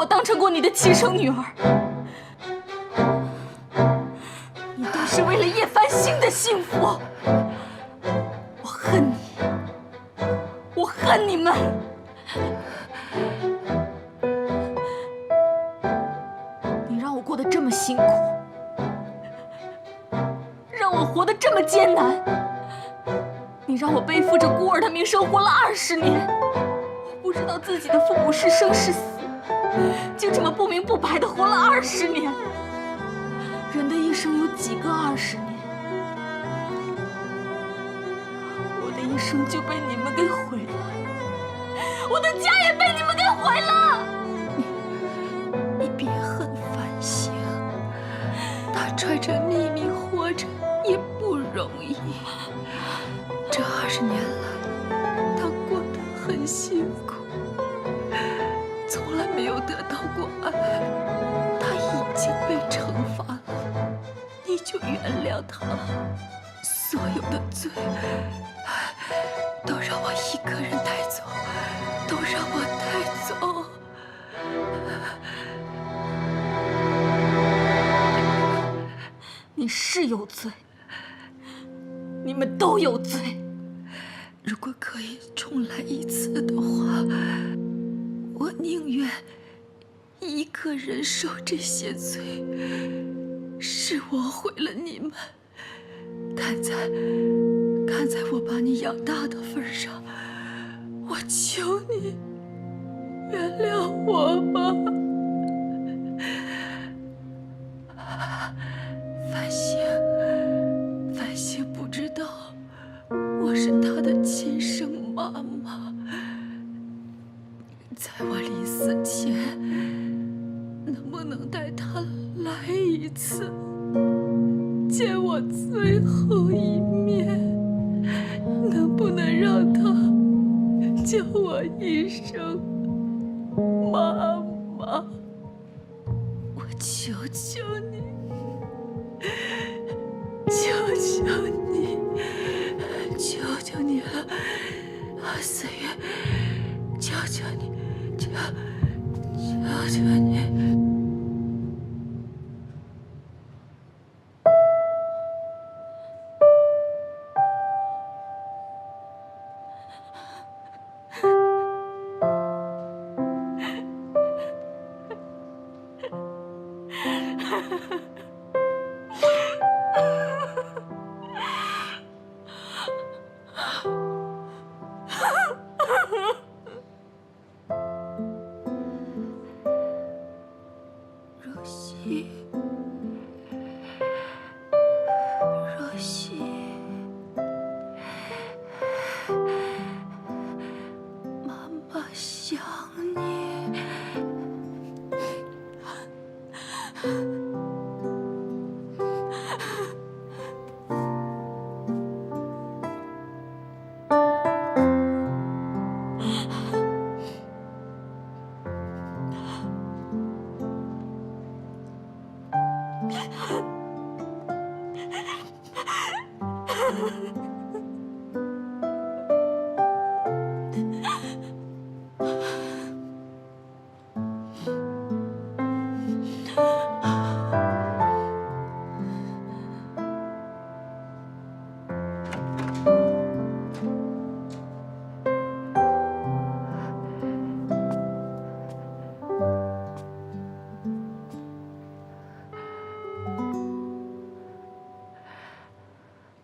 当成过你的亲生女儿，你都是为了叶繁星的幸福。我恨你，我恨你们！你让我过得这么辛苦，让我活得这么艰难，你让我背负着孤儿的名声活了20年，我不知道自己的父母是生是死，就这么不明不白地活了20年。人的一生有几个20年？我的一生就被你们给毁了，我的家也被你们给毁了。你别恨繁星，他揣着秘密活着也不容易。这20年来，他过得很辛苦，从来没有得到过爱。他已经被惩罚了，你就原谅他。所有的罪都让我一个人带走，都让我带走。你是有罪，你们都有罪。如果可以重来一次的话，我宁愿一个人受这些罪。是我毁了你们，看在我把你养大的份上，我求你原谅我吧。繁星不知道我是他的亲生妈妈，在我临死前，能不能带他来一次，见我最后一面？能不能让他叫我一声妈妈？我求求你，求求你，求求你了，思月，求求你，求求你。若曦，若曦，妈妈想你。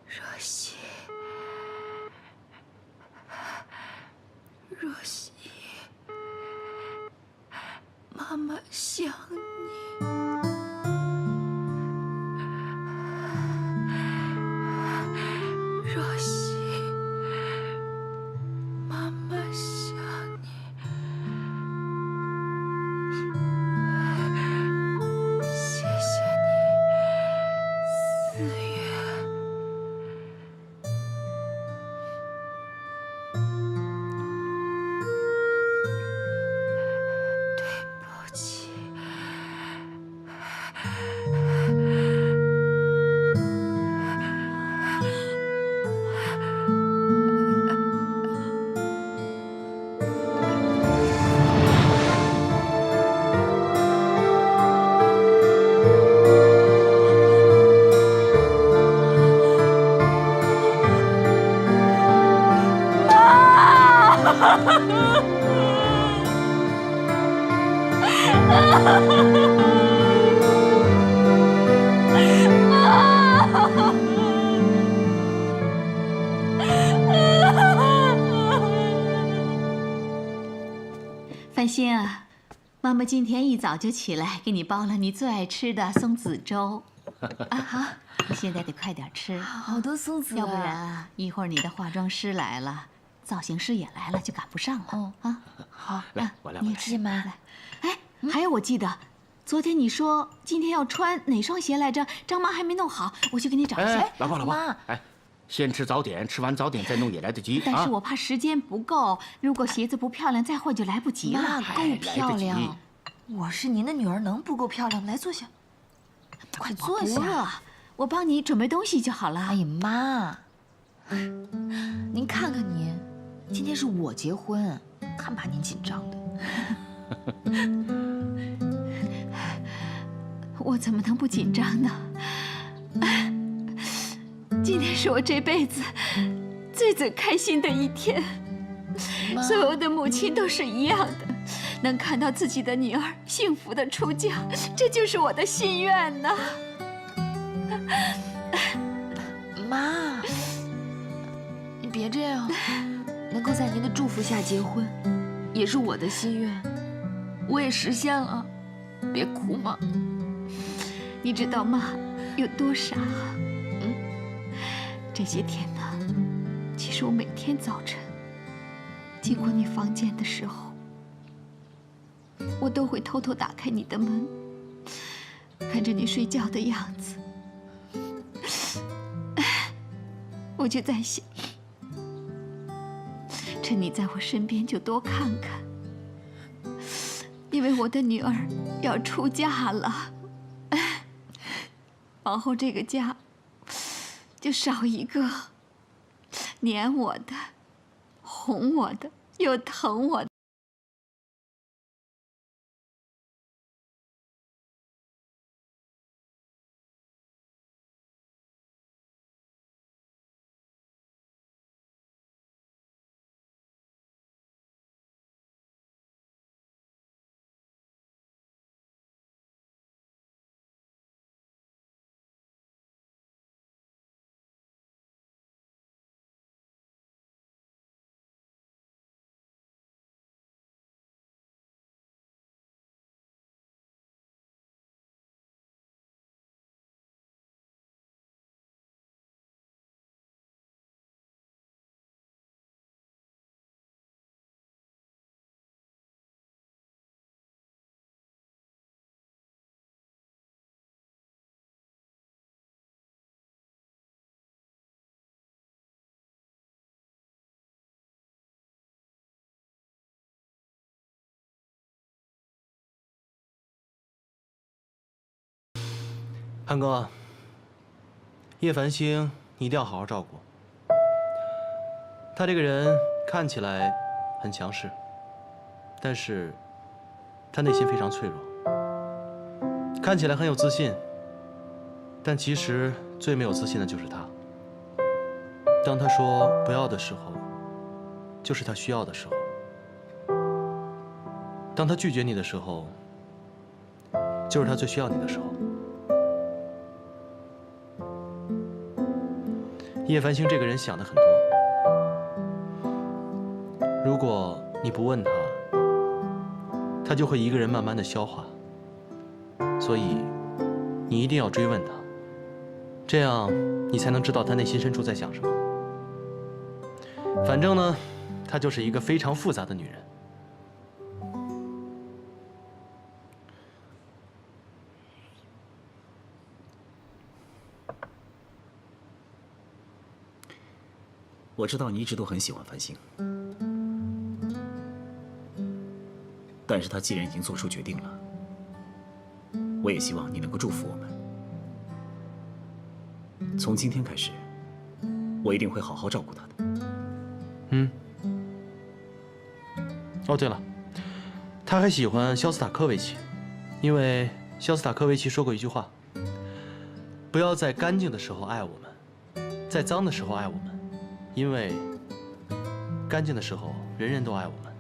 若曦，若曦，妈妈想你。若曦，妈妈想你。谢谢你，思月。对不起，繁星啊，妈妈今天一早就起来给你煲了你最爱吃的松子粥。啊，好，你现在得快点吃，好多松子啊，要不然啊，一会儿你的化妆师来了，造型师也来了，就赶不上了。哦啊，好，来，我来，你我来。谢谢妈。来。哎，还有我记得，昨天你说今天要穿哪双鞋来着？张妈还没弄好，我去给你找一下。哎，老婆，老婆妈，哎，先吃早点，吃完早点再弄也来得及但是我怕时间不够，如果鞋子不漂亮，再换就来不及了。妈够漂来得亮及。我是您的女儿，能不够漂亮吗？来坐下，快坐下。不了，我帮你准备东西就好了。哎呀，妈，您看看您，今天是我结婚，看把您紧张的。我怎么能不紧张呢？今天是我这辈子最开心的一天，所有的母亲都是一样的，能看到自己的女儿幸福的出嫁，这就是我的心愿呐。妈，你别这样，能够在您的祝福下结婚，也是我的心愿，我也实现了。别哭嘛。你知道妈有多傻啊？这些天呢，其实我每天早晨经过你房间的时候，我都会偷偷打开你的门，看着你睡觉的样子，我就在想，趁你在我身边就多看看，因为我的女儿要出嫁了，往后这个家就少一个黏我的、哄我的、又疼我的。汉哥，叶繁星，你一定要好好照顾。他这个人看起来很强势，但是他内心非常脆弱。看起来很有自信，但其实最没有自信的就是他。当他说不要的时候，就是他需要的时候；当他拒绝你的时候，就是他最需要你的时候。叶繁星这个人想的很多，如果你不问他，他就会一个人慢慢的消化。所以，你一定要追问他，这样你才能知道他内心深处在想什么。反正呢，她就是一个非常复杂的女人。我知道你一直都很喜欢繁星，但是他既然已经做出决定了，我也希望你能够祝福我们。从今天开始，我一定会好好照顾他的。哦，对了，他还喜欢肖斯塔科维奇，因为肖斯塔科维奇说过一句话：不要在干净的时候爱我们，在脏的时候爱我们。因为干净的时候，人人都爱我们。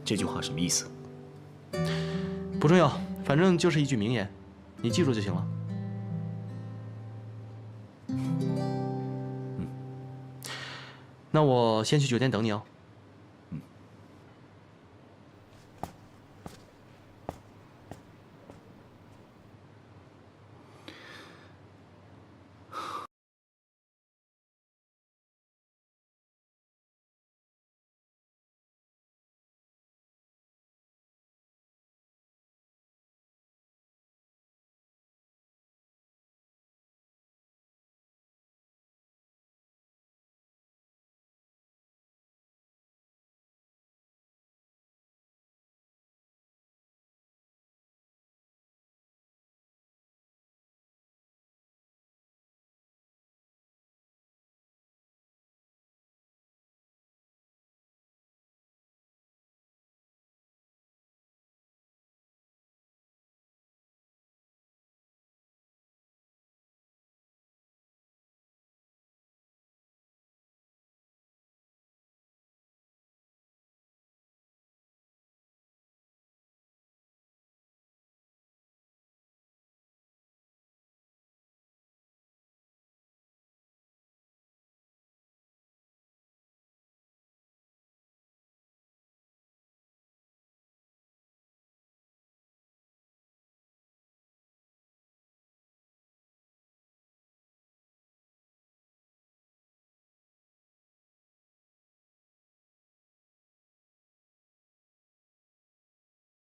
这句话什么意思？不重要，反正就是一句名言，你记住就行了。那我先去酒店等你哦。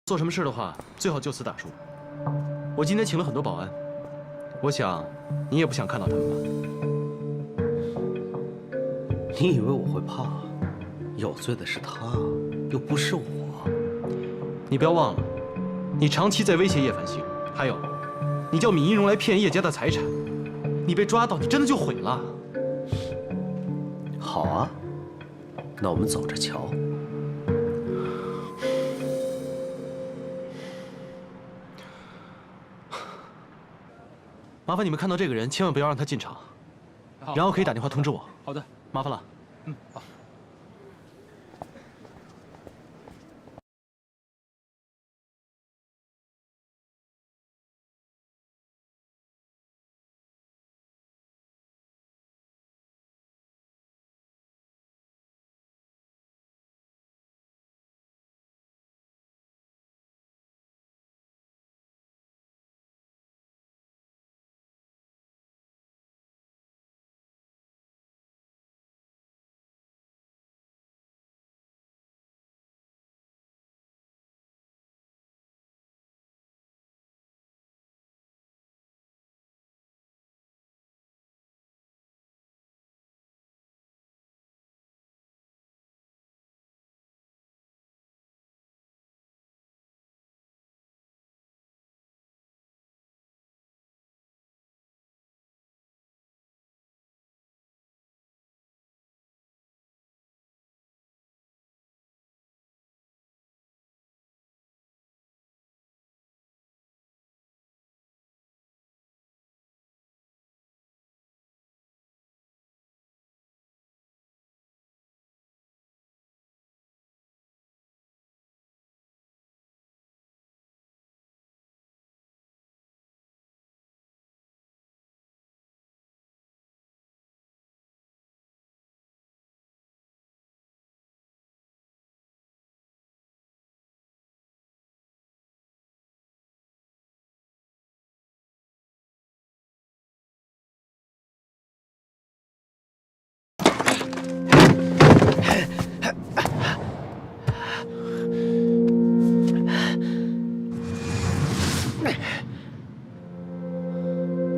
做什么事的话，最好就此打住。我今天请了很多保安，我想你也不想看到他们吧？你以为我会怕？有罪的是他，又不是我。你不要忘了，你长期在威胁叶繁星，还有，你叫闵一荣来骗叶家的财产，你被抓到，你真的就毁了。好啊，那我们走着瞧。麻烦你们看到这个人，千万不要让他进场，然后可以打电话通知我。好的，麻烦了。好。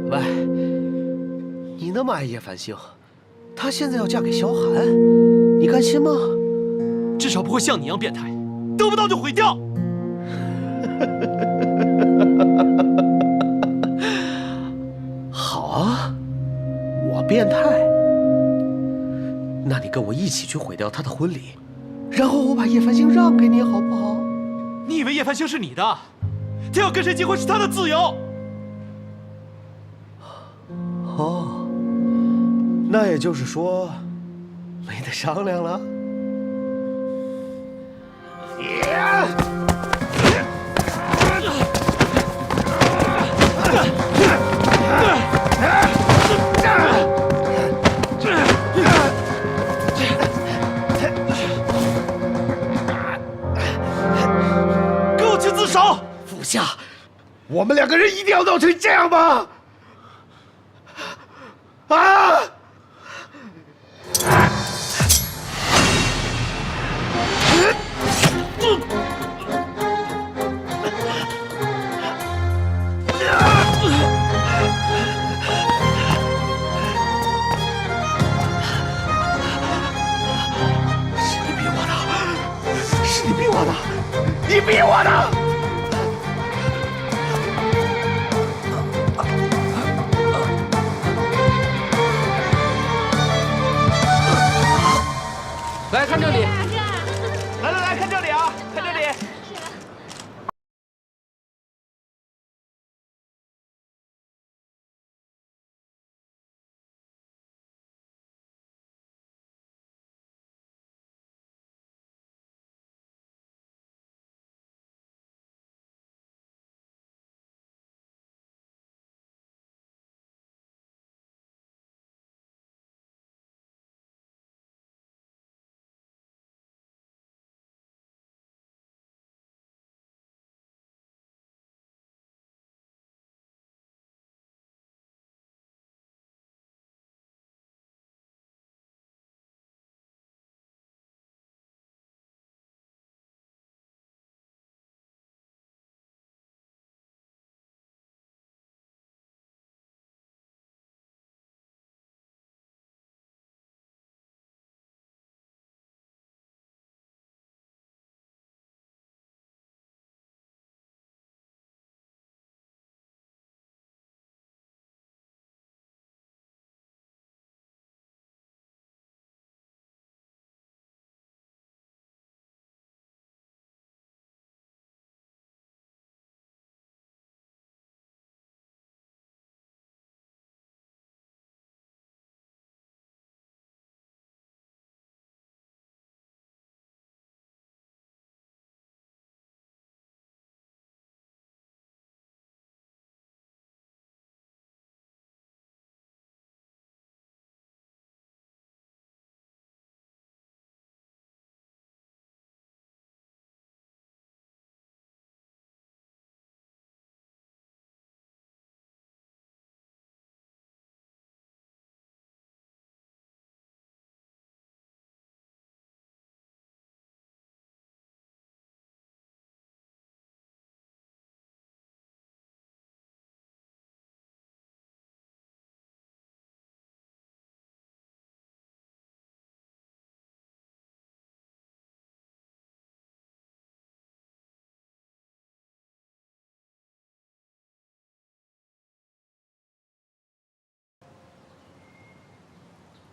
喂，你那么爱叶繁星，她现在要嫁给萧寒，你甘心吗？至少不会像你一样变态，得不到就毁掉。好啊，我变态，那你跟我一起去毁掉她的婚礼，然后我把叶繁星让给你，好不好？你以为叶繁星是你的？他要跟谁结婚是他的自由。哦，那也就是说，没得商量了。给我去自首！府下，我们两个人一定要闹成这样吗？啊！是你逼我的，是你逼我的，你逼我的！来看这里，来，看这里啊，看这里。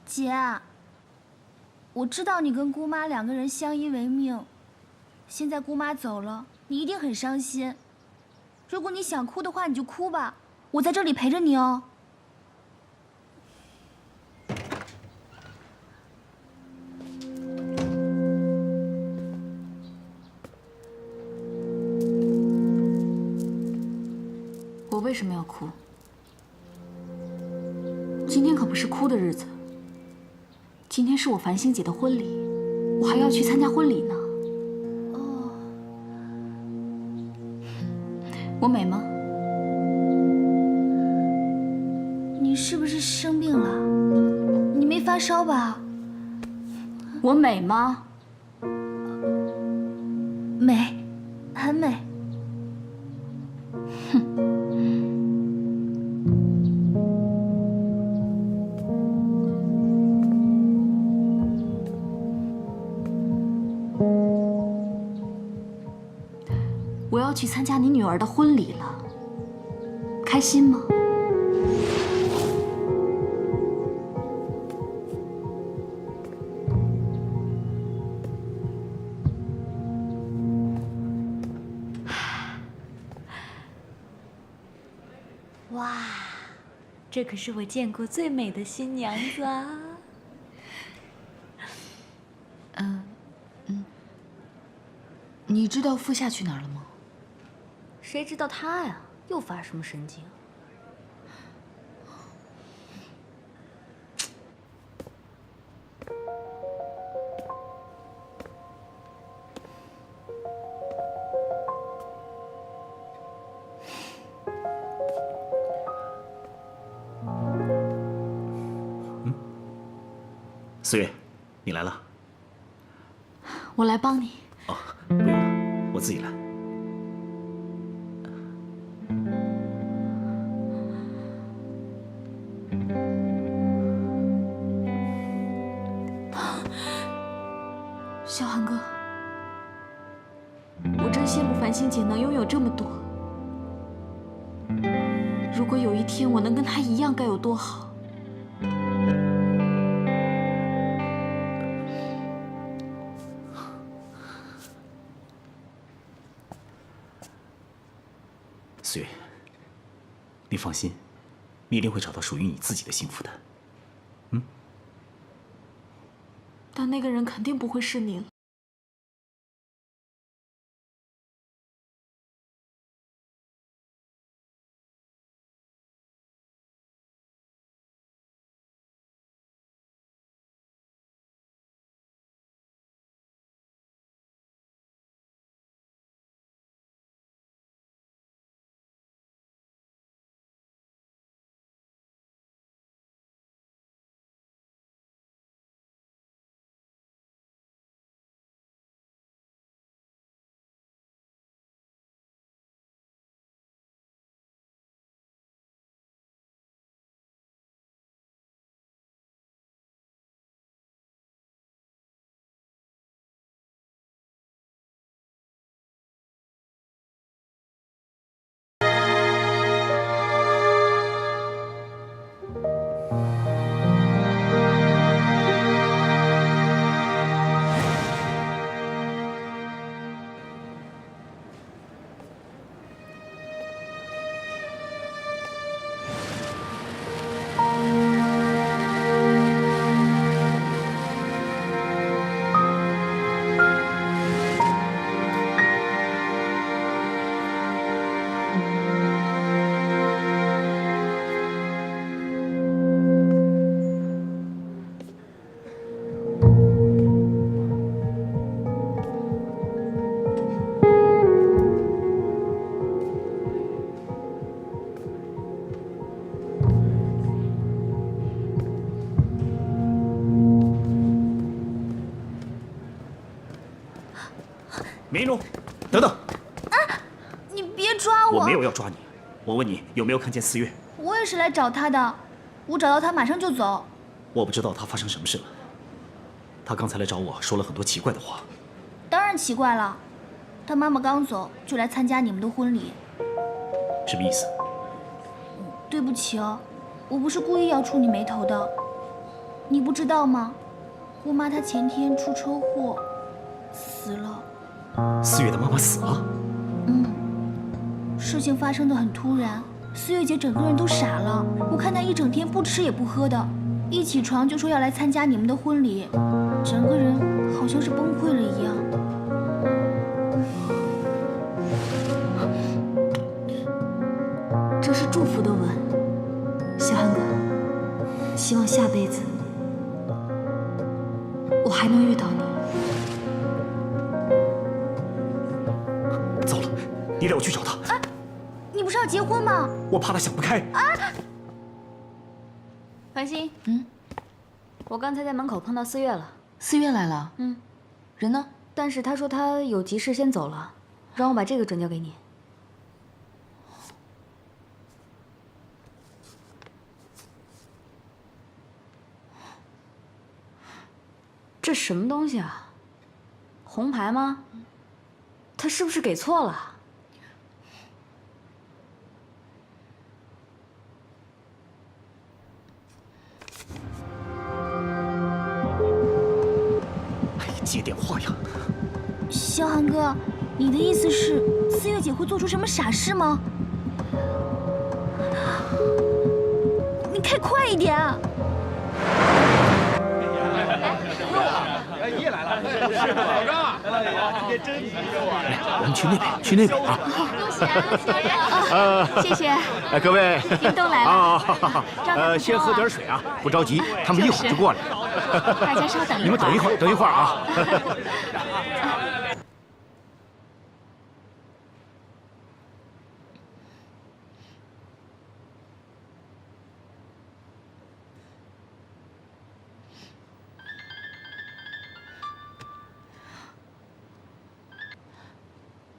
姐，我知道你跟姑妈两个人相依为命，现在姑妈走了，你一定很伤心。如果你想哭的话，你就哭吧，我在这里陪着你哦。我为什么要哭？今天可不是哭的日子。今天是我繁星姐的婚礼，我还要去参加婚礼呢。哦，我美吗？你是不是生病了？你没发烧吧？我美吗？美，很美。我要去参加你女儿的婚礼了，开心吗？哇，这可是我见过最美的新娘子啊！你知道傅夏去哪儿了吗？谁知道他呀？又发什么神经？思月，你来了。我来帮你。哦，不用了，我自己来。小韩哥，我真羡慕繁星姐能拥有这么多。如果有一天我能跟她一样，该有多好！思月，你放心，你一定会找到属于你自己的幸福的。但那个人肯定不会是你了。明如，等等！你别抓我！我没有要抓你，我问你有没有看见思月？我也是来找他的，我找到他马上就走。我不知道他发生什么事了。他刚才来找我说了很多奇怪的话。当然奇怪了，他妈妈刚走就来参加你们的婚礼。什么意思？对不起哦，我不是故意要触你眉头的。你不知道吗？姑妈她前天出车祸死了。思月的妈妈死了？事情发生的很突然，思月姐整个人都傻了。我看她一整天不吃也不喝的，一起床就说要来参加你们的婚礼，整个人好像是崩溃了一样。这是祝福的吻，小韩哥，希望下辈子我还能遇到你。糟了，你带我去找他。你不是要结婚吗？我怕他想不开。繁星，我刚才在门口碰到思月了。思月来了。人呢？但是他说他有急事先走了，让我把这个转交给你。这什么东西啊？红牌吗？他是不是给错了？接电话呀！萧寒哥，你的意思是思月姐会做出什么傻事吗？你开快一点啊！你也来了。我们去那边，去那边啊！谢谢。哎，各位，运动来了啊，先喝点水啊，不着急，他们一会儿就过来。大家稍等一会儿。你们等一会儿，等一会儿啊。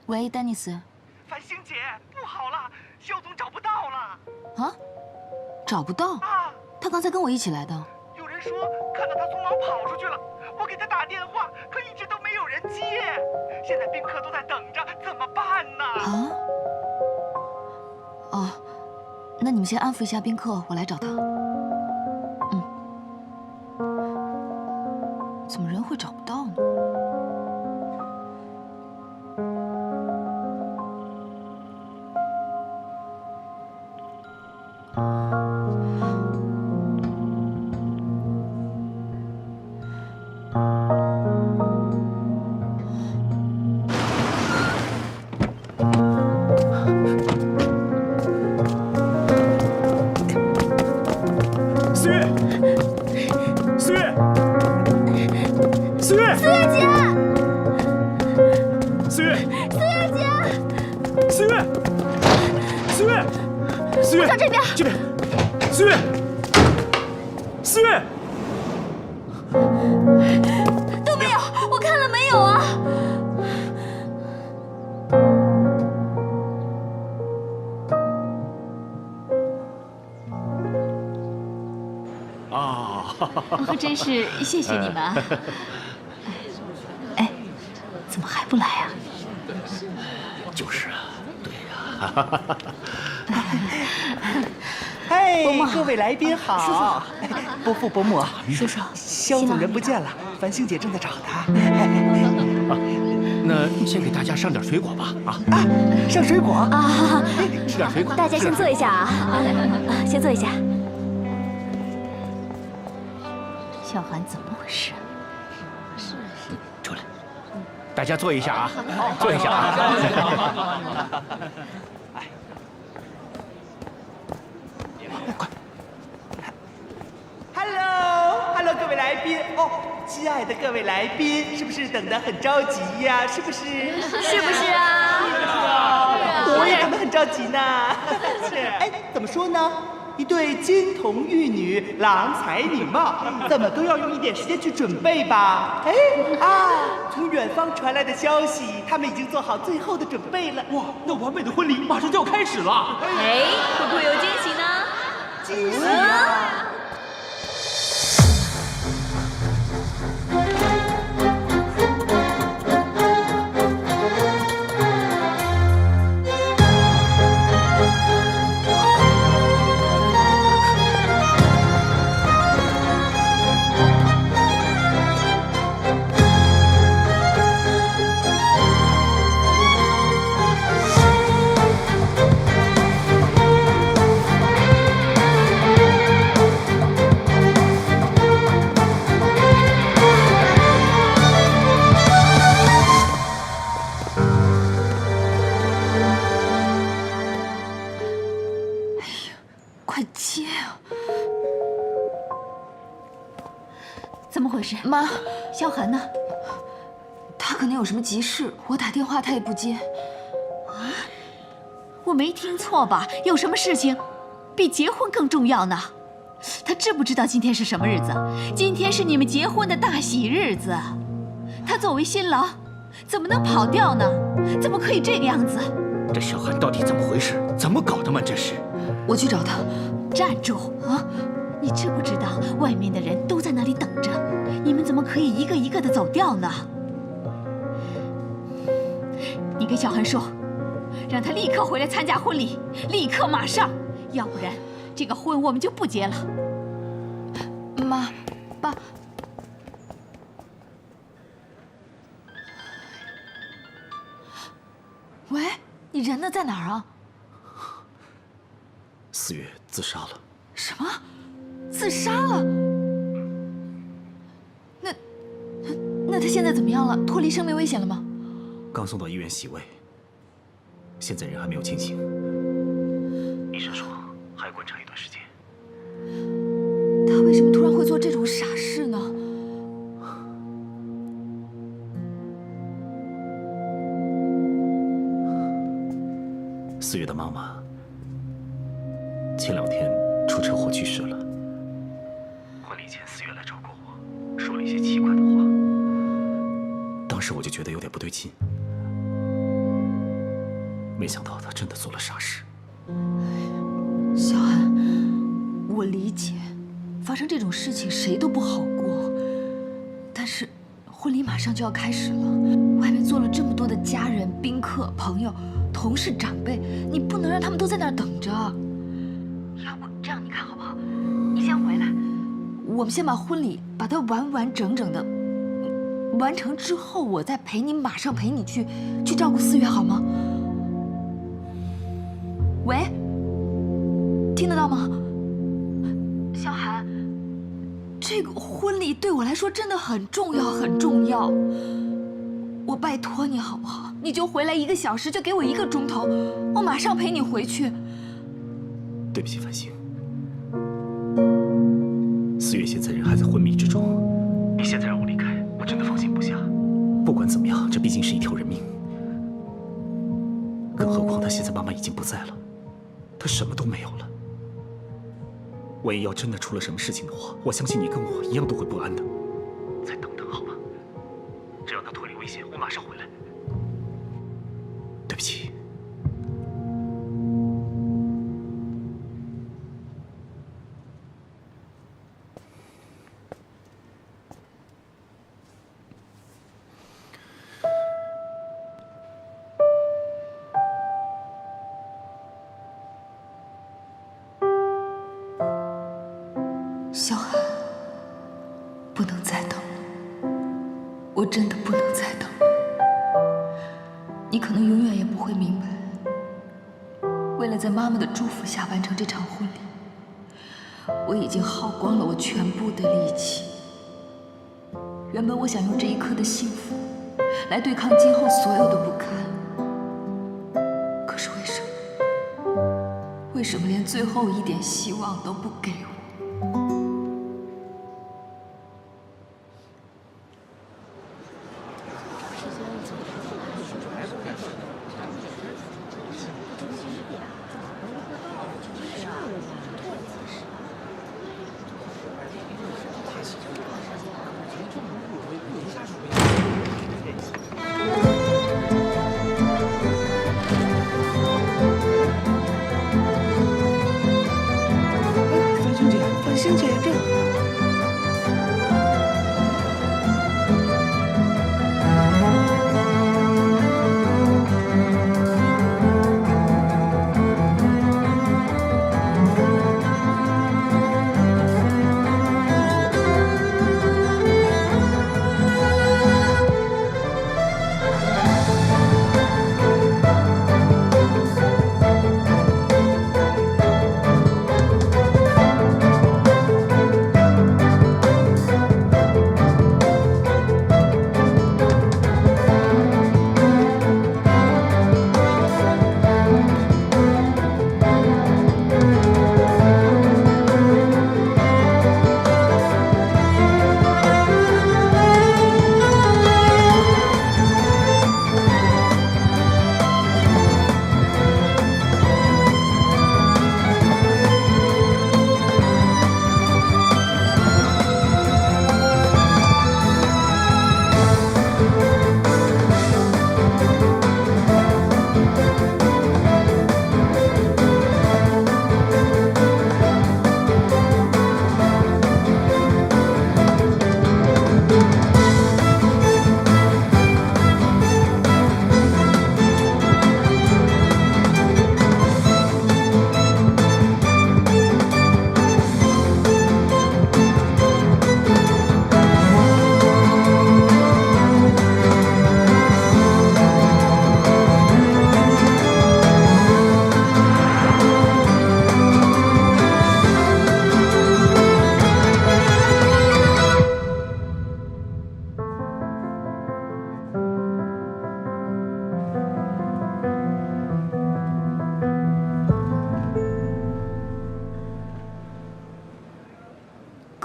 喂，丹尼斯。繁星姐，不好了，肖总找不到了。啊？找不到？啊！他刚才跟我一起来的。有人说看到他匆忙跑出去了，我给他打电话，可一直都没有人接。现在宾客都在等着，怎么办呢？啊？哦，那你们先安抚一下宾客，我来找他。怎么人会找不到呢？思月，思月，思月，思月姐，思月，思月姐，思月，思月，思月，上这边，这边，思月，思月，都没有，我看了没有啊？真是谢谢你们啊！哎，怎么还不来啊？就是啊，对呀。哎，各位来宾好，伯父伯母，叔叔，肖总人不见了，繁星姐正在找他。那先给大家上点水果吧，啊！上水果啊！吃点水果。大家先坐一下啊，先坐一下。小韩怎么回事？出来，大家坐一下啊，坐一下啊。快 ，Hello， 各位来宾哦，亲爱的各位来宾，是不是等得很着急呀？是不是？是不是啊？我也等得很着急呢。是，哎，怎么说呢？一对金童玉女，郎才女貌，怎么都要用一点时间去准备吧？哎啊！从远方传来的消息，他们已经做好最后的准备了。哇，那完美的婚礼马上就要开始了。哎，会不会有惊喜呢？惊喜啊！快接啊！怎么回事？妈，萧寒呢？他可能有什么急事，我打电话他也不接。我没听错吧？有什么事情比结婚更重要呢？他知不知道今天是什么日子？今天是你们结婚的大喜日子。他作为新郎，怎么能跑掉呢？怎么可以这个样子？这小韩到底怎么回事？怎么搞的嘛？这是！我去找他。站住啊！你知不知道外面的人都在那里等着？你们怎么可以一个一个的走掉呢？你跟小韩说，让他立刻回来参加婚礼，立刻马上，要不然这个婚我们就不结了。妈，爸。喂，你人呢？在哪儿啊？4月自杀了。什么？自杀了？那他现在怎么样了？脱离生命危险了吗？刚送到医院洗胃，现在人还没有清醒。医生说还要观察一段时间。他为什么突然会做这种傻事呢？4月的妈妈前2天出车祸去世了。婚礼前4月来找过我，说了一些奇怪的话。当时我就觉得有点不对劲，没想到他真的做了傻事。小安，我理解，发生这种事情谁都不好过。但是婚礼马上就要开始了，外面坐了这么多的家人、宾客、朋友、同事、长辈，你不能让他们都在那儿等着。要不这样，你看好不好？你先回来，我们先把婚礼把它完完整整的完成之后，我再陪你，马上陪你去照顾4月，好吗？喂，听得到吗？小寒，这个婚礼对我来说真的很重要，很重要。我拜托你好不好？你就回来1个小时，就给我1个钟头，我马上陪你回去。对不起，繁星。4月现在人还在昏迷之中，你现在让我离开，我真的放心不下。不管怎么样，这毕竟是一条人命。更何况他现在妈妈已经不在了，他什么都没有了。万一要真的出了什么事情的话，我相信你跟我一样都会不安的。再等等好吗？只要他脱离危险，我马上回来。对不起。小寒，不能再等了，我真的不能再等了。你可能永远也不会明白，为了在妈妈的祝福下完成这场婚礼，我已经耗光了我全部的力气。原本我想用这一刻的幸福来对抗今后所有的不堪，可是为什么连最后一点希望都不给我？樊小姐，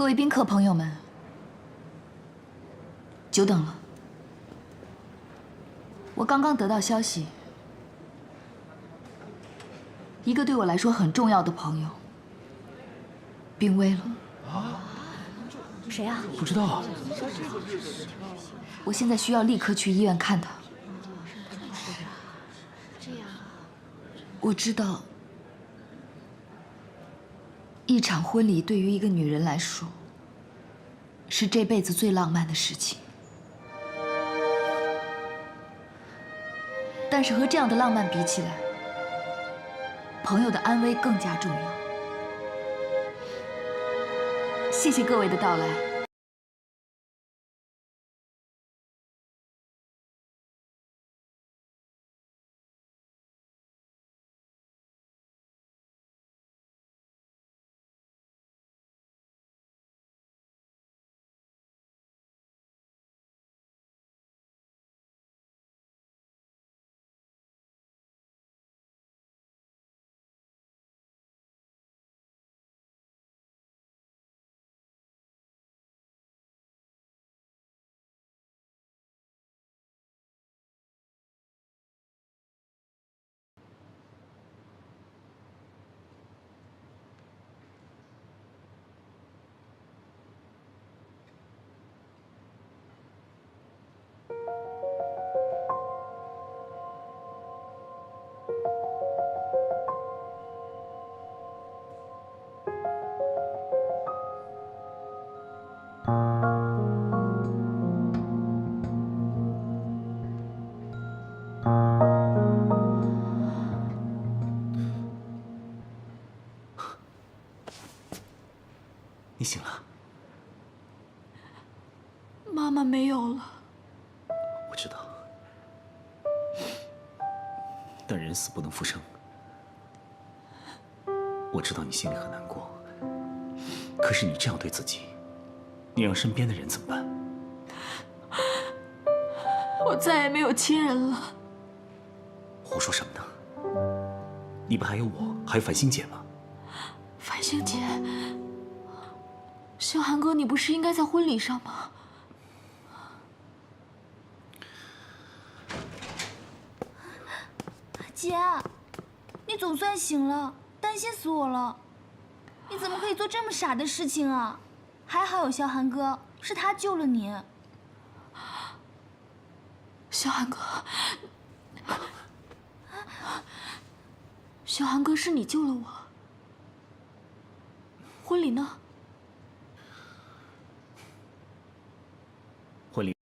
位宾客朋友们，久等了。我刚刚得到消息，一个对我来说很重要的朋友病危了。谁啊？不知道。我现在需要立刻去医院看他。我知道，一场婚礼对于一个女人来说，是这辈子最浪漫的事情。但是和这样的浪漫比起来，朋友的安危更加重要。谢谢各位的到来。你醒了？妈妈没有了。我知道，但人死不能复生。我知道你心里很难过，可是你这样对自己，你让身边的人怎么办？我再也没有亲人了。胡说什么呢？你不还有我，还有繁星姐吗？繁星姐，萧寒哥，你不是应该在婚礼上吗？姐，你总算醒了，担心死我了。你怎么可以做这么傻的事情啊？还好有萧寒哥，是他救了你。萧寒哥，萧寒哥，是你救了我。婚礼呢？婚礼。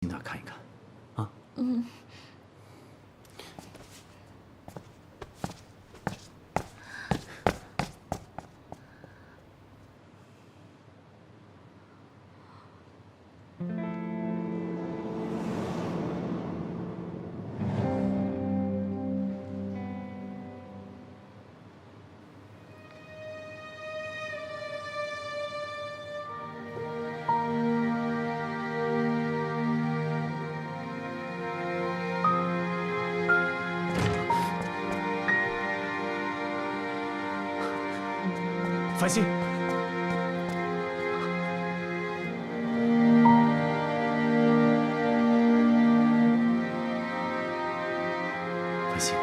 那儿看一看，啊。嗯。繁星，繁星，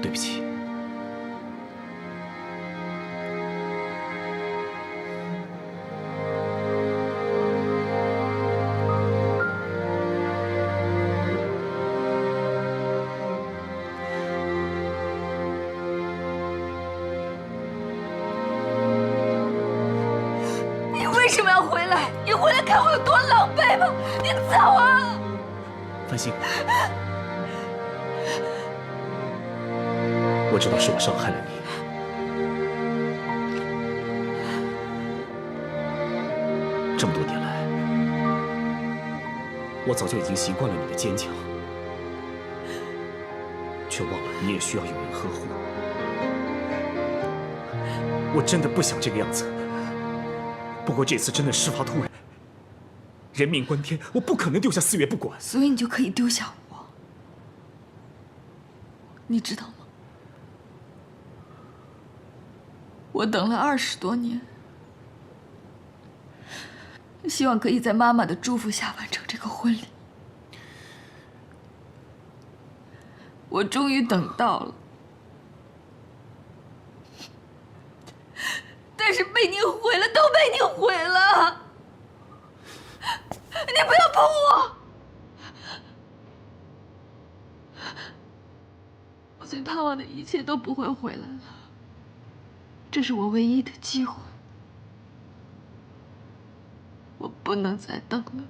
对不起。敢回来，你回来看我有多狼狈吧！你走啊！繁星，我知道是我伤害了你。这么多年来，我早就已经习惯了你的坚强，却忘了你也需要有人呵护。我真的不想这个样子，不过这次真的事发突然，人命关天，我不可能丢下四月不管。所以你就可以丢下我，你知道吗？我等了20多年，希望可以在妈妈的祝福下完成这个婚礼。我终于等到了，但是被你毁了，都被你毁了！你不要碰我！我最盼望的一切都不会回来了，这是我唯一的机会，我不能再等了。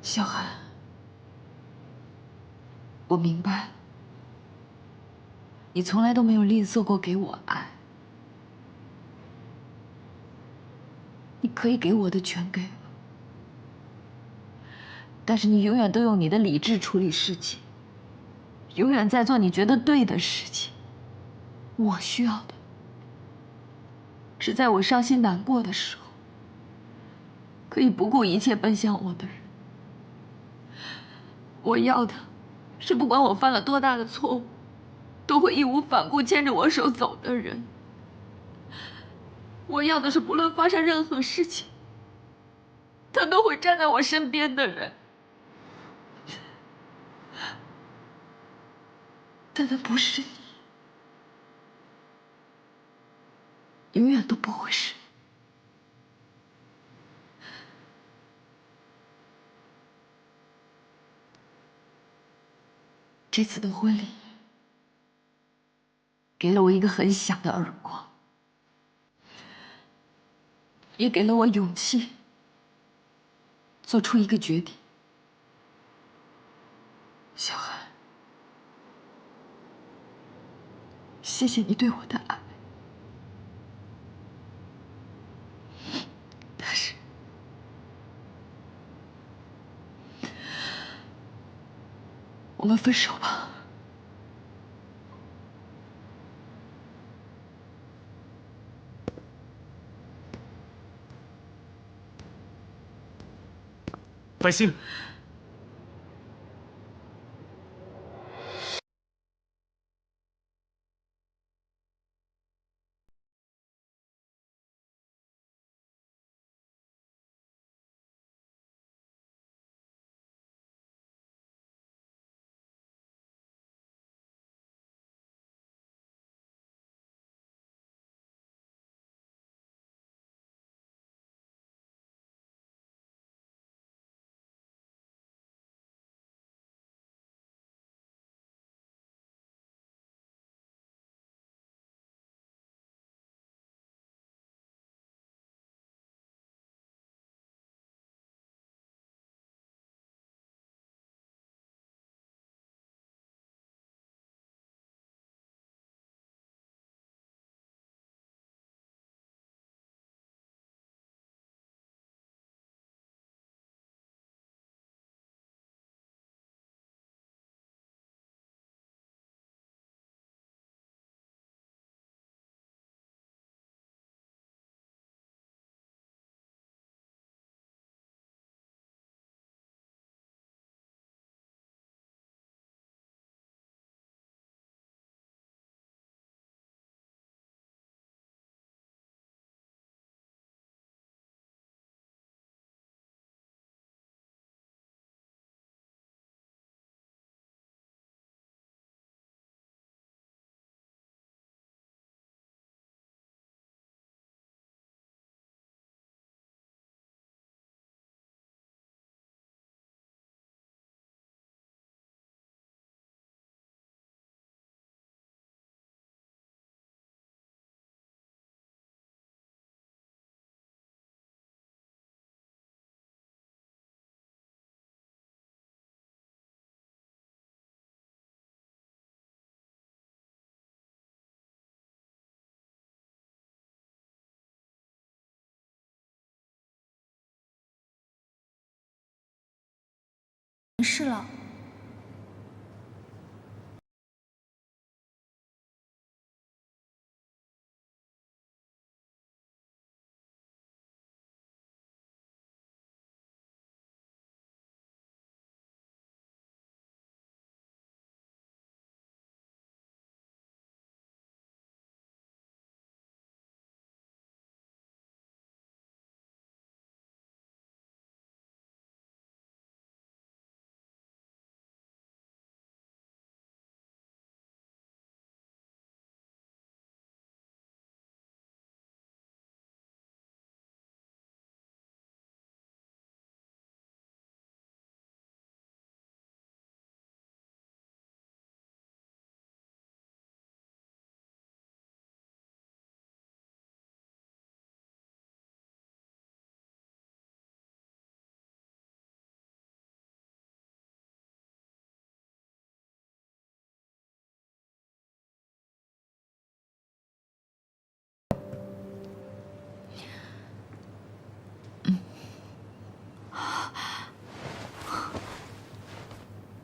小寒，我明白了，你从来都没有吝啬过给我爱，你可以给我的全给了，但是你永远都用你的理智处理事情，永远在做你觉得对的事情。我需要的，是在我伤心难过的时候，可以不顾一切奔向我的人。我要的是不管我犯了多大的错误，都会义无反顾牵着我手走的人。我要的是不论发生任何事情，他都会站在我身边的人。但他不是你，永远都不会是你。这次的婚礼给了我一个很响的耳光，也给了我勇气做出一个决定。小寒，谢谢你对我的爱，但是我们分手吧。繁星。事了。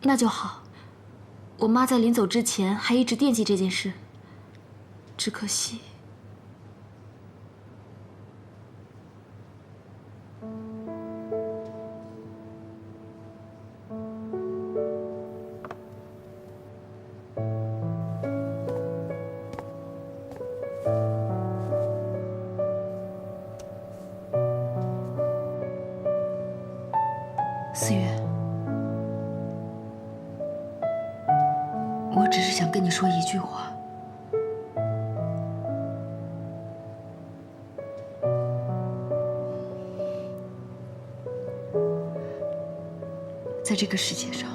那就好。我妈在临走之前还一直惦记这件事，只可惜。思月，我只是想跟你说一句话。在这个世界上，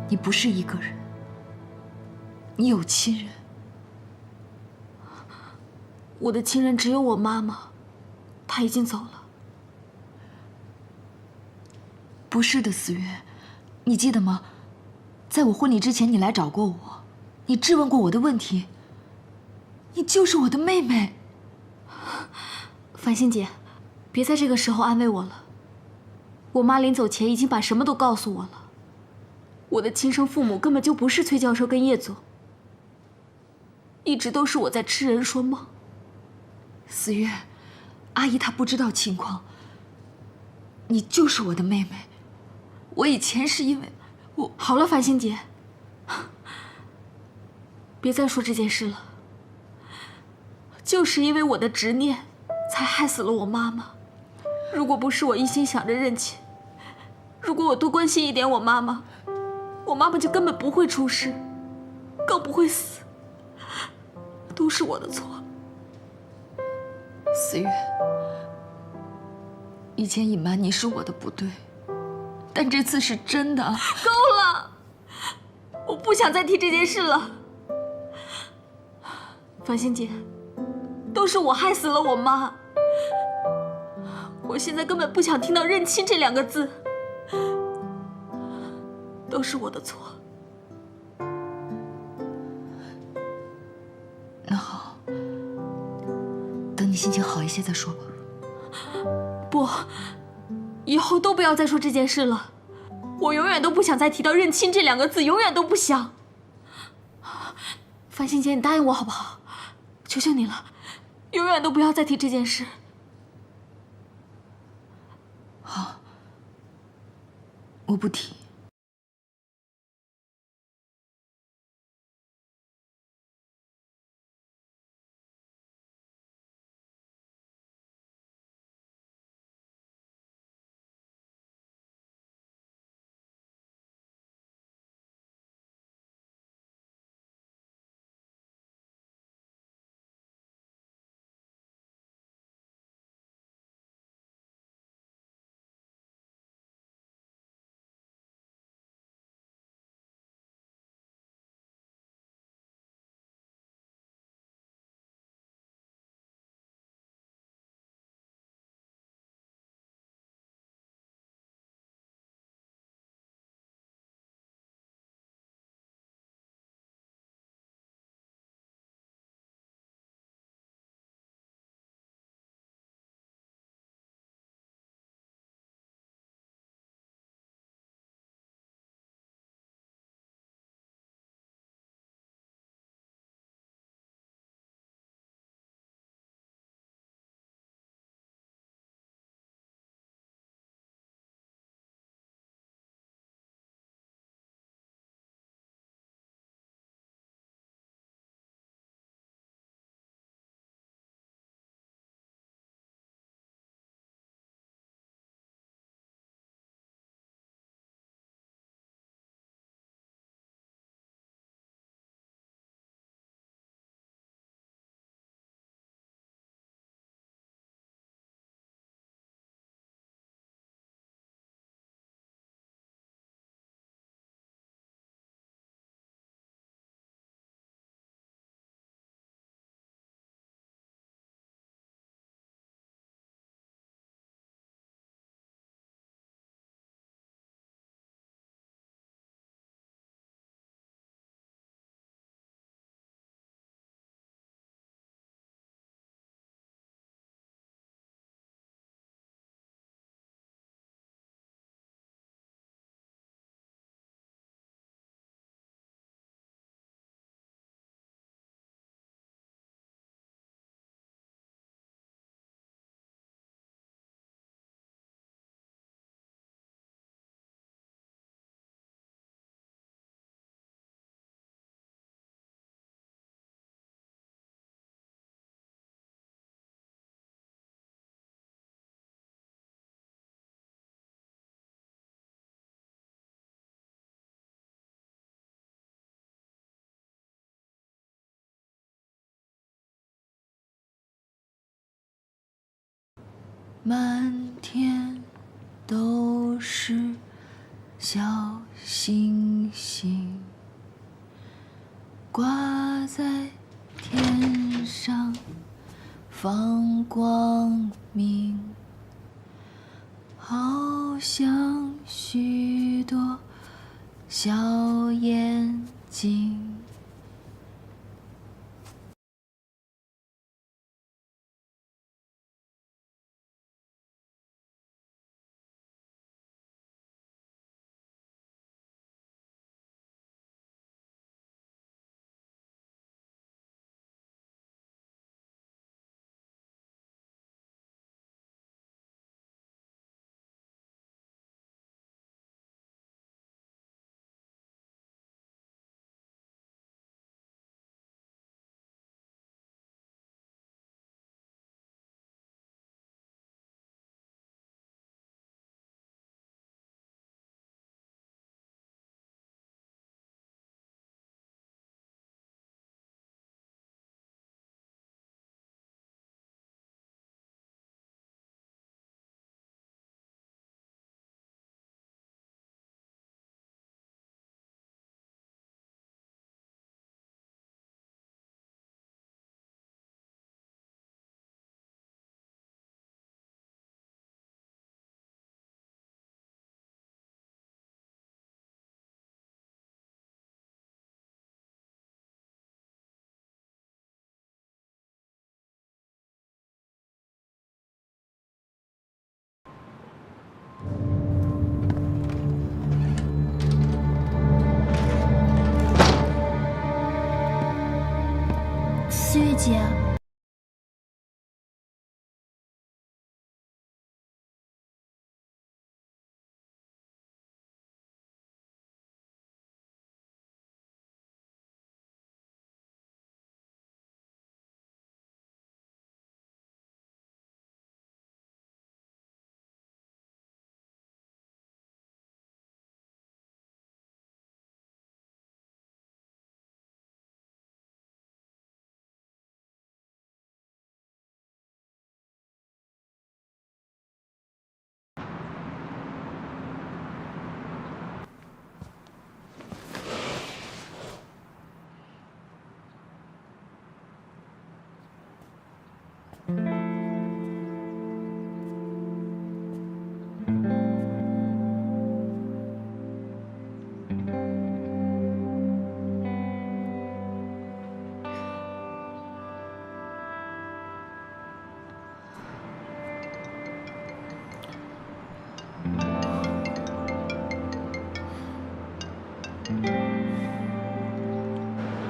你不是一个人，你有亲人。我的亲人只有我妈妈，她已经走了。不是的，思月，你记得吗？在我婚礼之前，你来找过我，你质问过我的问题。你就是我的妹妹。繁星姐，别在这个时候安慰我了。我妈临走前已经把什么都告诉我了。我的亲生父母根本就不是崔教授跟叶总，一直都是我在痴人说梦。思月，阿姨她不知道情况。你就是我的妹妹。我以前是因为我……好了，繁星姐，别再说这件事了。就是因为我的执念，才害死了我妈妈。如果不是我一心想着认亲，如果我多关心一点我妈妈，我妈妈就根本不会出事，更不会死。都是我的错。思月，以前隐瞒你是我的不对，但这次是真的。够了，我不想再提这件事了。繁星姐，都是我害死了我妈。我现在根本不想听到认亲这2个字，都是我的错。那好，等你心情好一些再说吧。不，以后都不要再说这件事了。我永远都不想再提到认亲这2个字，永远都不想。繁星姐，你答应我好不好？求求你了，永远都不要再提这件事。好，我不提。满天都是小星星，挂在天上放光明，好像许多小眼睛。思月姐，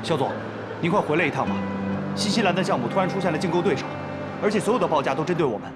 肖总，您快回来一趟吧！新西兰的项目突然出现了竞购对手，而且所有的报价都针对我们。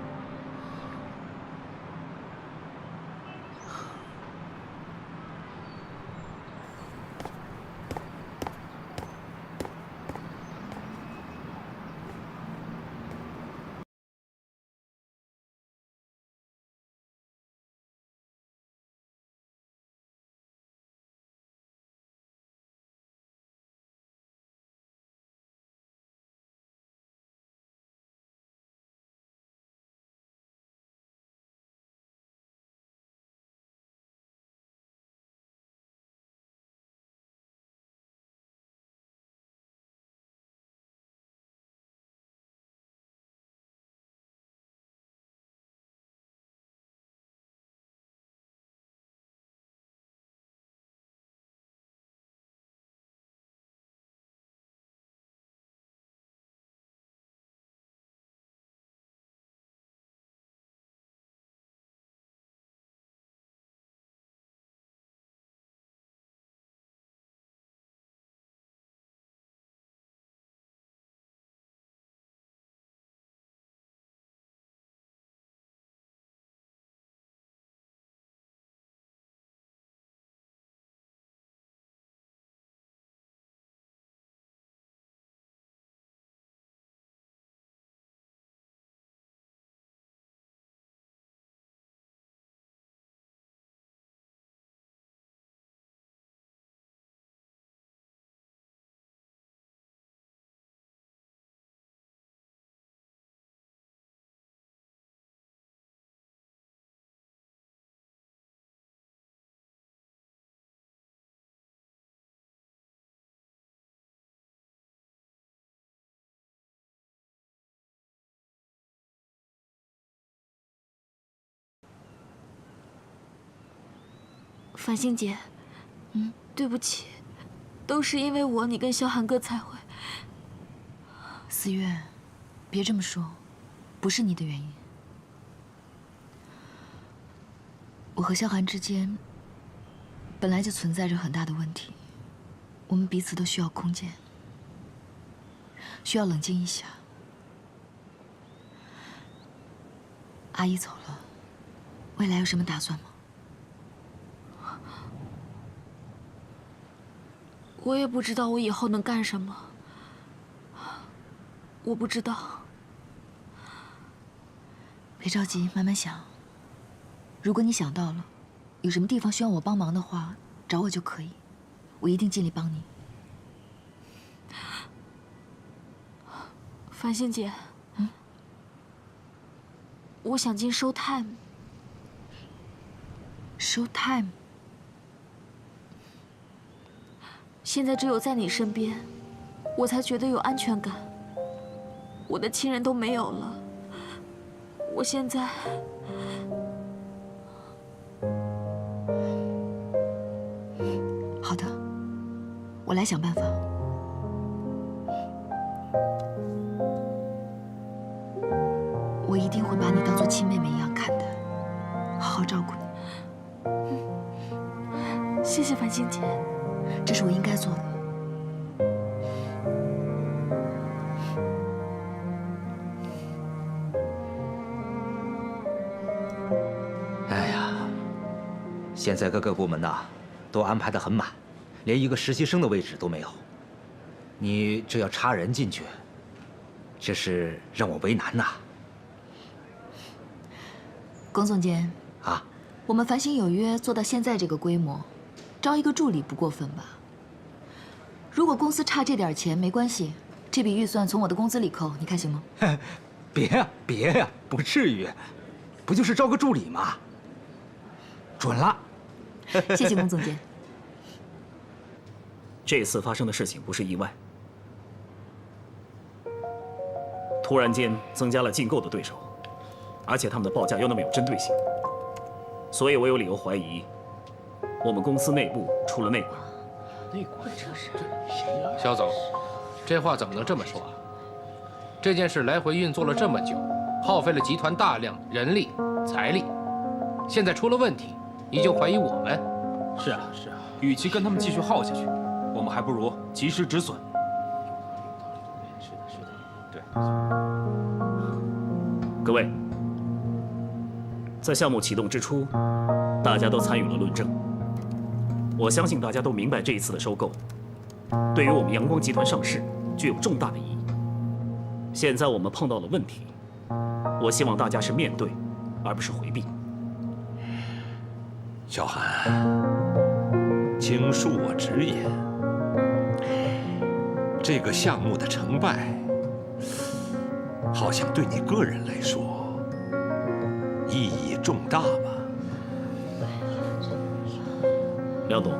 繁星姐，对不起，都是因为我，你跟萧寒哥才会。思月，别这么说，不是你的原因。我和萧寒之间本来就存在着很大的问题，我们彼此都需要空间，需要冷静一下。阿姨走了，未来有什么打算吗？我也不知道我以后能干什么，我不知道。别着急，慢慢想。如果你想到了，有什么地方需要我帮忙的话，找我就可以，我一定尽力帮你。繁星姐，我想进 Showtime。Showtime。现在只有在你身边，我才觉得有安全感。我的亲人都没有了，我现在……好的，我来想办法。我一定会把你当做亲妹妹一样看待，好好照顾你。谢谢繁星姐，这是我应该做的。哎呀，现在各个部门呐，都安排得很满，连一个实习生的位置都没有。你这要插人进去，这是让我为难呐。龚总监啊，我们繁星有约做到现在这个规模，招一个助理不过分吧？如果公司差这点钱没关系，这笔预算从我的工资里扣，你看行吗？别呀，别呀，不至于，不就是招个助理吗？准了。谢谢龚总监。这次发生的事情不是意外，突然间增加了竞购的对手，而且他们的报价又那么有针对性，所以我有理由怀疑，我们公司内部出了内鬼。内鬼？肖总，这话怎么能这么说啊？这件事来回运作了这么久，耗费了集团大量人力财力，现在出了问题，你就怀疑我们？是啊，是啊，与其跟他们继续耗下去，我们还不如及时止损。是的，是的，对。各位，在项目启动之初，大家都参与了论证。我相信大家都明白，这一次的收购对于我们阳光集团上市具有重大的意义。现在我们碰到了问题，我希望大家是面对，而不是回避。小寒，请恕我直言，这个项目的成败，好像对你个人来说意义重大吧？梁董，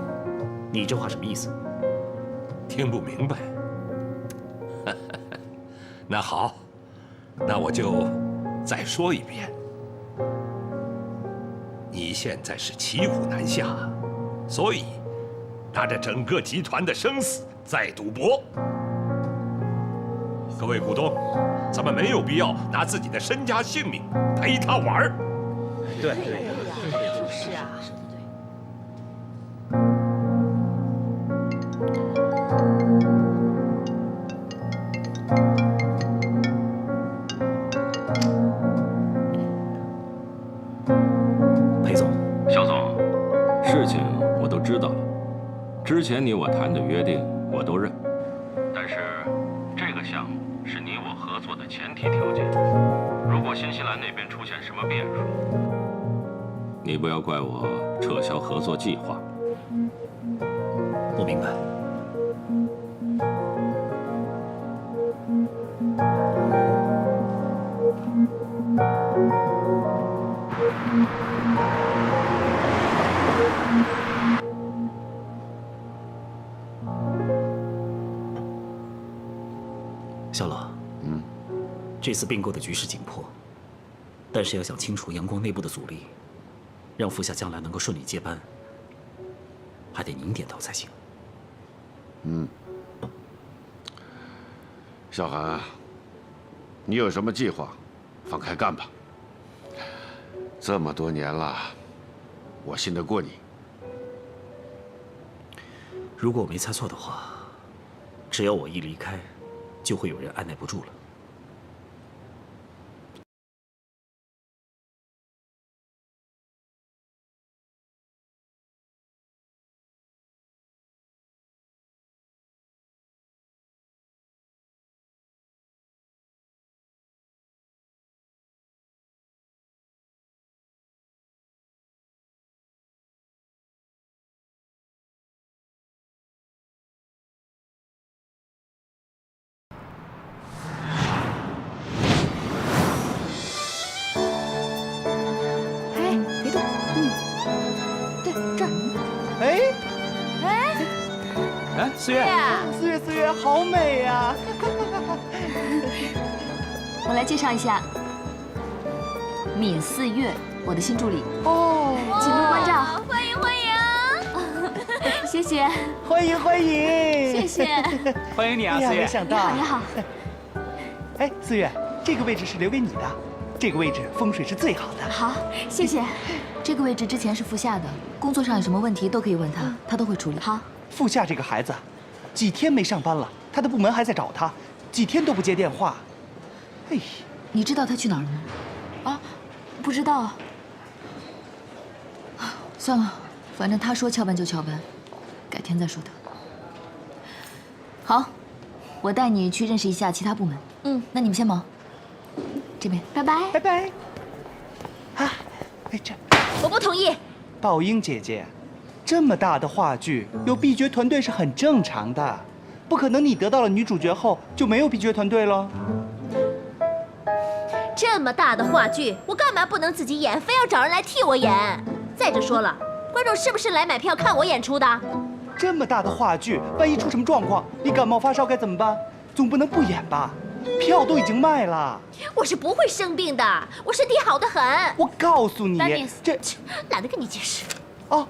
你这话什么意思？听不明白。那好，那我就再说一遍。你现在是骑虎难下，所以拿着整个集团的生死在赌博。各位股东，咱们没有必要拿自己的身家性命陪他玩儿。对，就是啊。裴总，肖总，事情我都知道了，之前你我谈的约定我都认，但是这个项目是你我合作的前提条件。如果新西兰那边出现什么变数，你不要怪我撤销合作计划。我明白。肖老，这次并购的局势紧迫，但是要想清除阳光内部的阻力，让副下将来能够顺利接班，还得您点头才行。小韩啊，你有什么计划，放开干吧。这么多年了，我信得过你。如果我没猜错的话，只要我一离开，就会有人按耐不住了。哎，思月，思月，好美呀！我来介绍一下，闵四月，我的新助理。哦，请多关照。欢迎欢迎！谢谢，欢迎欢迎！谢谢，欢迎你啊，思月！没想到，你好。哎，思月，这个位置是留给你的，这个位置风水是最好的。好，谢谢。这个位置之前是副夏的，工作上有什么问题都可以问他，他都会处理。好。副夏这个孩子，几天没上班了，他的部门还在找他，几天都不接电话。哎，你知道他去哪儿了吗？啊，不知道。算了，反正他说翘班就翘班，改天再说他。好，我带你去认识一下其他部门。那你们先忙。这边，拜拜，拜拜。啊，哎这，我不同意。宝英姐姐。这么大的话剧，有 B 角团队是很正常的，不可能你得到了女主角后就没有 B 角团队了。这么大的话剧，我干嘛不能自己演，非要找人来替我演？再者说了，观众是不是来买票看我演出的？这么大的话剧，万一出什么状况，你感冒发烧该怎么办？总不能不演吧？票都已经卖了。我是不会生病的，我身体好得很。我告诉你，这懒得跟你解释。哦。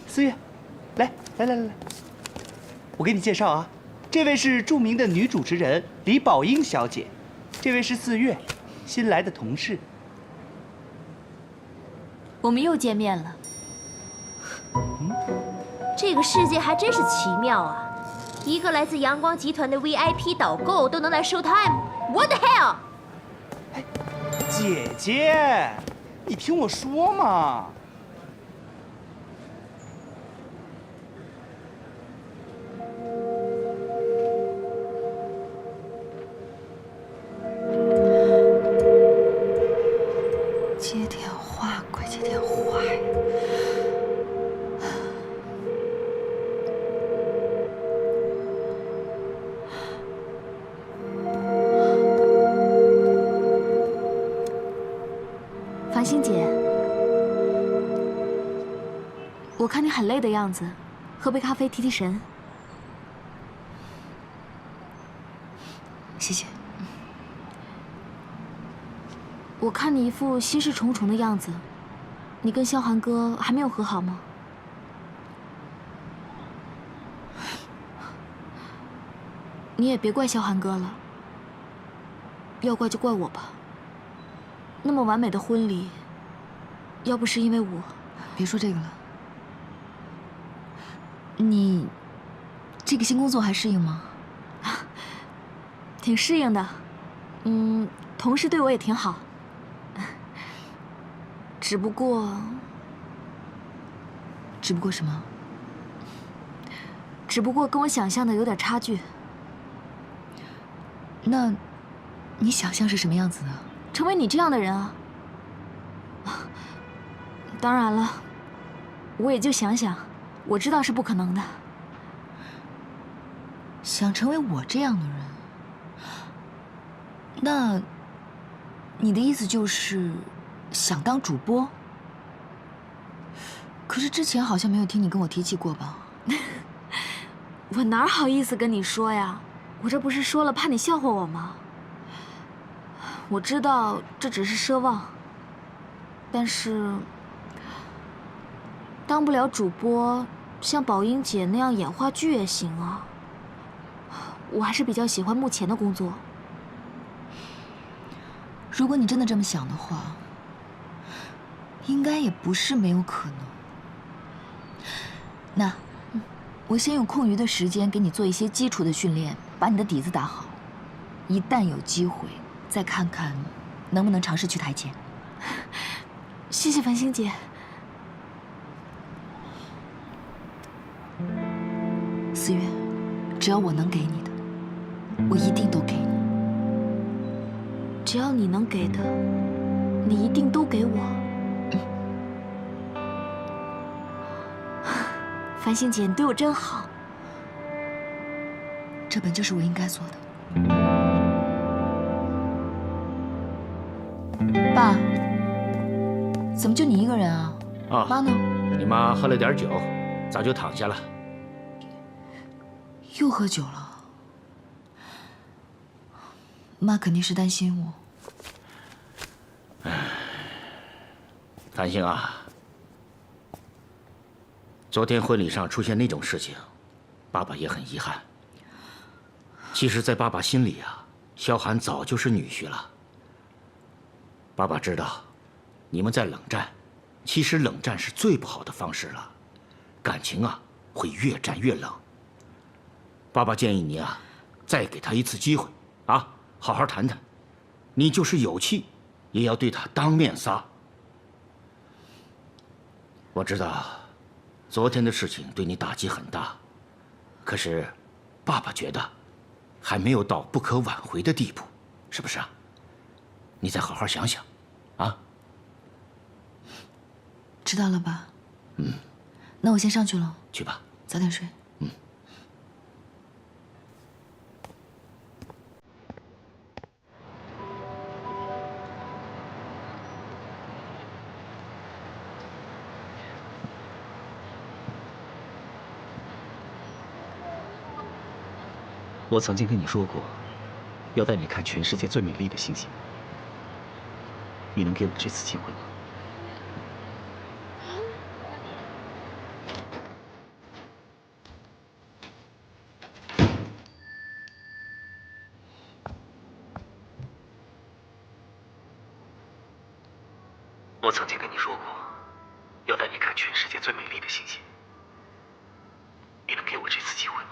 思月，来，我给你介绍啊，这位是著名的女主持人李宝英小姐，这位是四月，新来的同事。我们又见面了。这个世界还真是奇妙啊！一个来自阳光集团的 VIP 导购都能来 Showtime，What the hell？ 哎，姐姐，你听我说嘛。接电话归接电话呀！繁星姐，我看你很累的样子，喝杯咖啡提提神。谢谢。我看你一副心事重重的样子，你跟萧寒哥还没有和好吗？你也别怪萧寒哥了，要怪就怪我吧。那么完美的婚礼，要不是因为我，别说这个了。你这个新工作还适应吗？挺适应的，同事对我也挺好。只不过什么？只不过跟我想象的有点差距。那，你想象是什么样子的？成为你这样的人啊。当然了，我也就想想，我知道是不可能的。想成为我这样的人？那，你的意思就是想当主播？可是之前好像没有听你跟我提起过吧？我哪好意思跟你说呀？我这不是说了怕你笑话我吗？我知道这只是奢望，但是当不了主播，像宝英姐那样演话剧也行啊。我还是比较喜欢目前的工作。如果你真的这么想的话，应该也不是没有可能。那，我先用空余的时间给你做一些基础的训练，把你的底子打好。一旦有机会，再看看能不能尝试去台前。谢谢繁星姐。思月，只要我能给你的，我一定都给你。只要你能给的，你一定都给我。繁星姐，你对我真好。这本就是我应该做的。爸，怎么就你一个人啊？啊，妈呢？你妈喝了点酒，早就躺下了。又喝酒了？妈肯定是担心我。繁星啊，昨天婚礼上出现那种事情，爸爸也很遗憾。其实，在爸爸心里啊，萧寒早就是女婿了。爸爸知道，你们在冷战，其实冷战是最不好的方式了，感情啊会越战越冷。爸爸建议你啊，再给他一次机会啊，好好谈谈。你就是有气，也要对他当面撒。我知道，昨天的事情对你打击很大，可是，爸爸觉得，还没有到不可挽回的地步，是不是啊？你再好好想想，啊。知道了吧？那我先上去了。去吧，早点睡。我曾经跟你说过，要带你看全世界最美丽的星星。你能给我这次机会吗？我曾经跟你说过，要带你看全世界最美丽的星星。你能给我这次机会吗？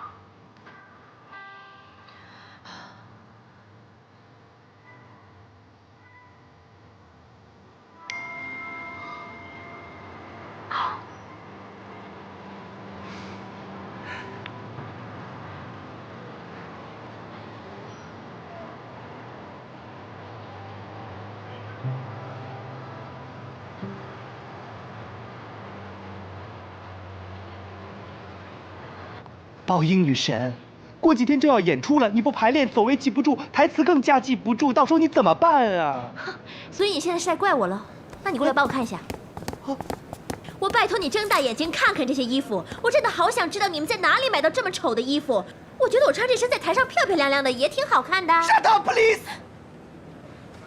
宝英女神，过几天就要演出了，你不排练，走位记不住，台词更加记不住，到时候你怎么办啊？所以你现在是在怪我了？那你过来帮我看一下。我拜托你睁大眼睛看看这些衣服，我真的好想知道你们在哪里买到这么丑的衣服。我觉得我穿这身在台上漂漂亮亮的，也挺好看的。Shut up, please！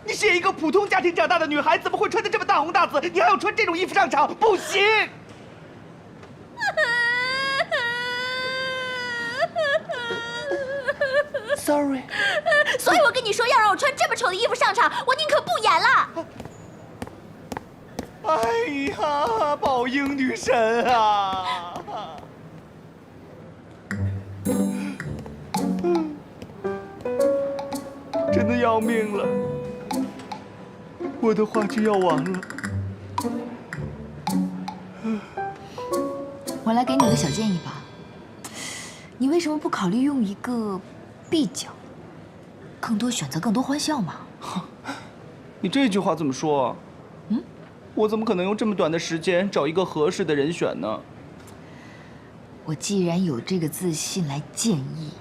你是一个普通家庭长大的女孩，怎么会穿得这么大红大紫？你还要穿这种衣服上场，不行！Sorry。所以我跟你说，要让我穿这么丑的衣服上场，我宁可不演了。哎呀，宝英女神啊！真的要命了，我的话剧要完了。我来给你个小建议吧，你为什么不考虑用一个B角，更多选择，更多欢笑嘛？你这句话怎么说？我怎么可能用这么短的时间找一个合适的人选呢？我既然有这个自信来建议，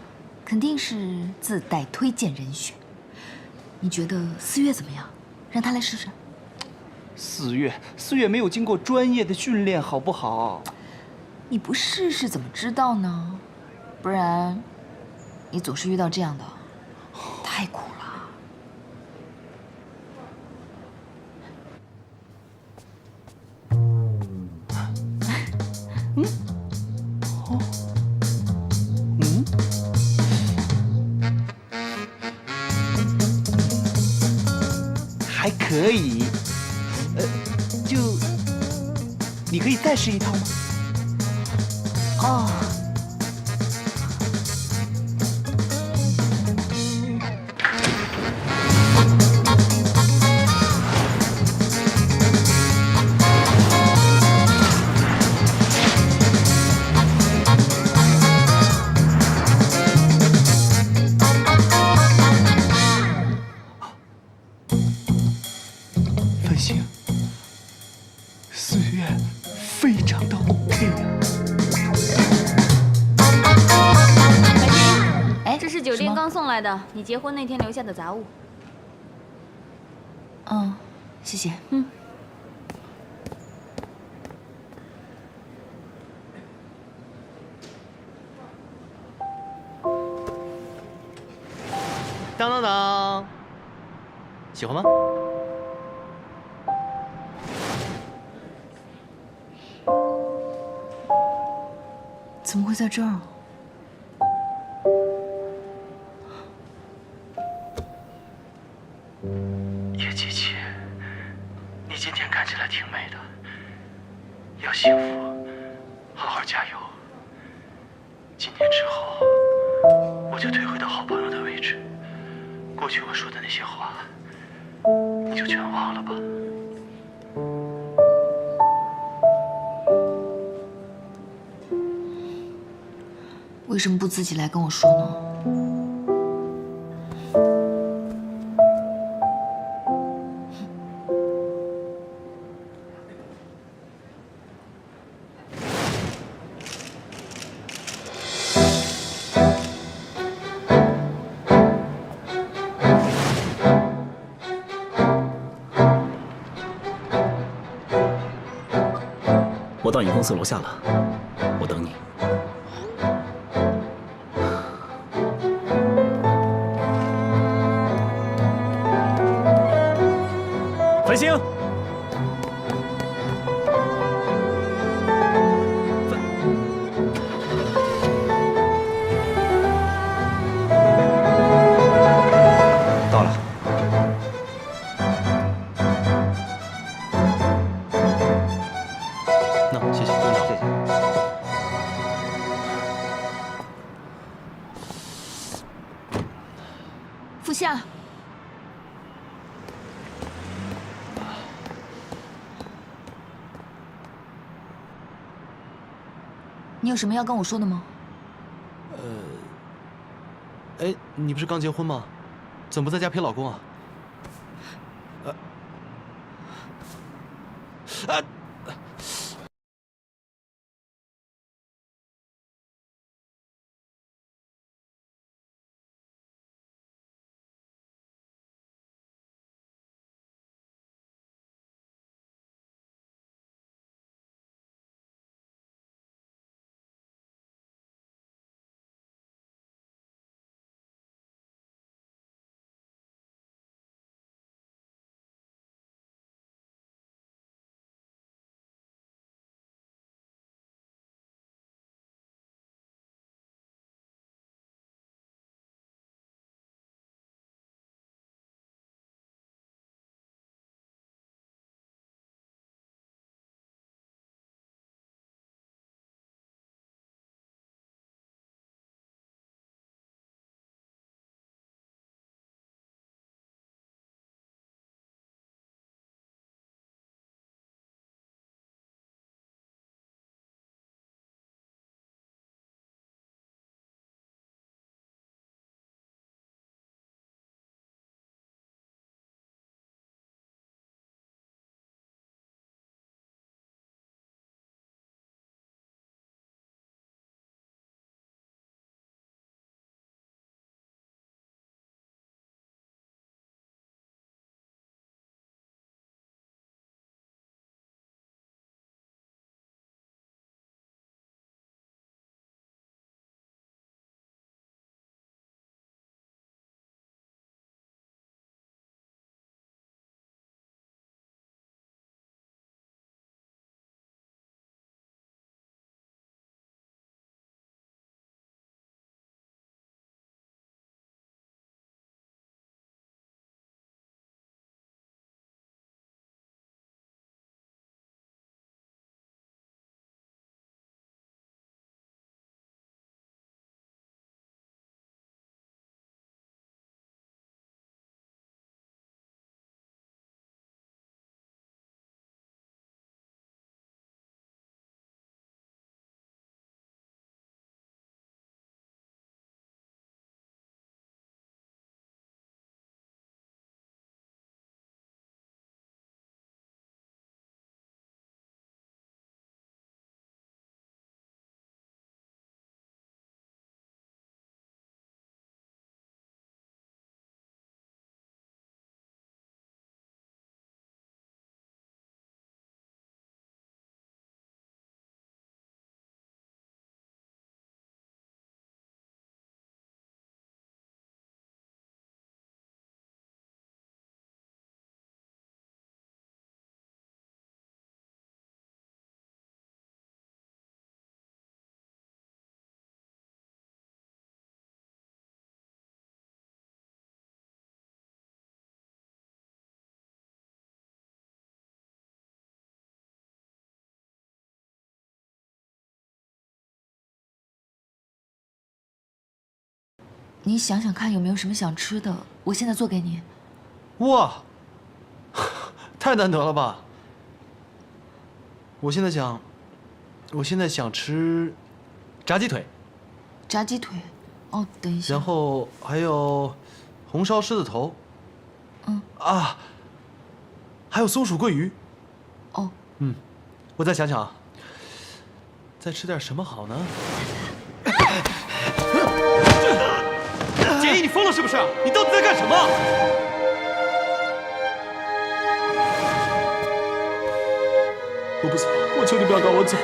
肯定是自带推荐人选。你觉得4月怎么样？让他来试试。4月没有经过专业的训练，好不好？你不试试怎么知道呢？不然，你总是遇到这样的，太苦了。还可以，就你可以再试一套吗？哦。酒店刚送来的，你结婚那天留下的杂物。哦，谢谢。嗯。当当当，喜欢吗？怎么会在这儿？叶琪琪，你今天看起来挺美的，要幸福，好好加油。今天之后，我就退回到好朋友的位置。过去我说的那些话，你就全忘了吧。为什么不自己来跟我说呢？我到你公司楼下了，我等你。繁星，到了。那谢谢董事长，谢谢。副夏，你有什么要跟我说的吗？哎，你不是刚结婚吗？怎么不在家陪老公啊？你想想看有没有什么想吃的，我现在做给你。哇，太难得了吧！我现在想吃炸鸡腿。炸鸡腿，哦，等一下。然后还有红烧狮子头。啊，还有松鼠桂鱼。哦。我再想想啊，再吃点什么好呢？简易，你疯了是不是？你到底在干什么？我不走，我求你不要赶我走。